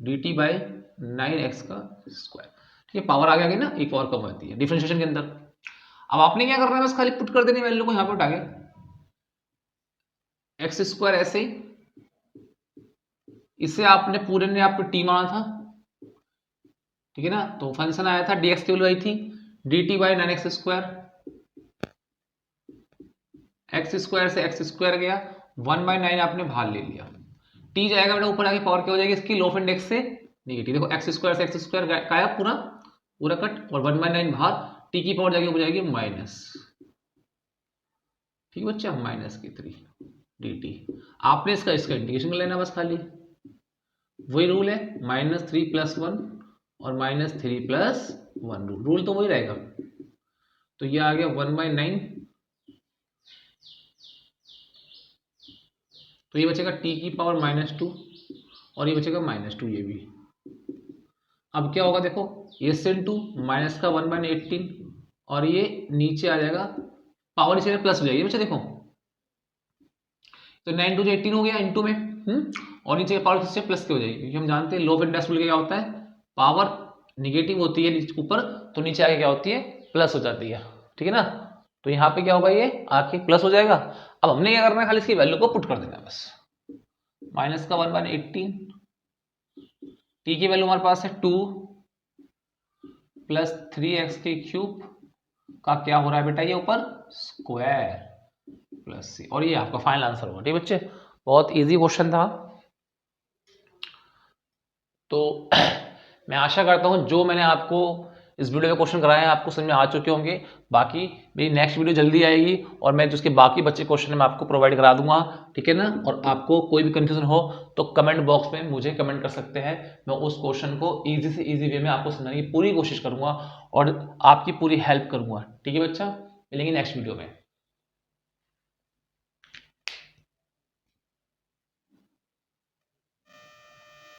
dt/9x²। ठीक है, पावर आगे आ गई ना, एक और कम आती है डिफरेंशिएशन के अंदर। अब आपने क्या करना है, बस खाली पुट कर देनी वैल्यू को यहाँ पे उठा के, x² ऐसे ही, इसे आपने पूरे ने आप टी माना था, ठीक है ना, तो फंक्शन आया था, dx की वैल्यू आई थी dt/9x², x² से x² गया, 1/9 आपने बाहर ले लिया, t जाएगा बेटा ऊपर आके, पावर क्या हो जाएगी इसकी, लोफ इंडेक्स से नेगेटिव, देखो x² से x² गायब, पूरा पूरा कट, और 1/9 बाहर, t की पावर जाके हो जाएगी माइनस, ठीक है बच्चा, -3 dt। आपने इसका इंटीग्रेशन लेना बस, खाली वही रूल है, -3 + 1 और -3 + 1, रूल तो वही रहेगा। तो ये आ गया 1/9, तो ये बचेगा t की पावर -2 और ये बचेगा -2, ये भी। अब क्या होगा देखो, ये sin2 माइनस का 1/18 और ये नीचे आ जाएगा, पावर नीचे प्लस हो जाएगी बच्चा, देखो तो 9 × 2 = 18 हो गया इंटू में, और नीचे की पावर से प्लस की हो जाएगी, क्योंकि हम जानते हैं लोफ इंडेक्स रूल क्या होता है, पावर निगेटिव होती है ऊपर, तो नीचे आके क्या होती है, प्लस हो जाती है, ठीक है ना। तो यहाँ पे क्या होगा, ये आके प्लस हो जाएगा। अब हमने क्या करना है, खाली इसकी वैल्यू को पुट कर देना है बस, माइनस का 1/18, टी की वैल्यू हमारे पास है 2 + 3x³ का क्या हो रहा है बेटा, ये ऊपर स्क्वायर प्लस सी, और ये आपका फाइनल आंसर होगा। ठीक बच्चे, बहुत इजी क्वेश्चन था। तो मैं आशा करता हूं जो मैंने आपको इस वीडियो में क्वेश्चन कराए हैं आपको समझ में आ चुके होंगे। बाकी मेरी नेक्स्ट वीडियो जल्दी आएगी और मैं जिसके बाकी बच्चे क्वेश्चन मैं आपको प्रोवाइड करा दूंगा, ठीक है ना। और आपको कोई भी कंफ्यूजन हो तो कमेंट बॉक्स में मुझे कमेंट कर सकते हैं, मैं उस क्वेश्चन को ईजी से ईजी वे में आपको समझाने की पूरी कोशिश करूंगा और आपकी पूरी हेल्प करूंगा। ठीक है बच्चा, मिलेंगे नेक्स्ट वीडियो में।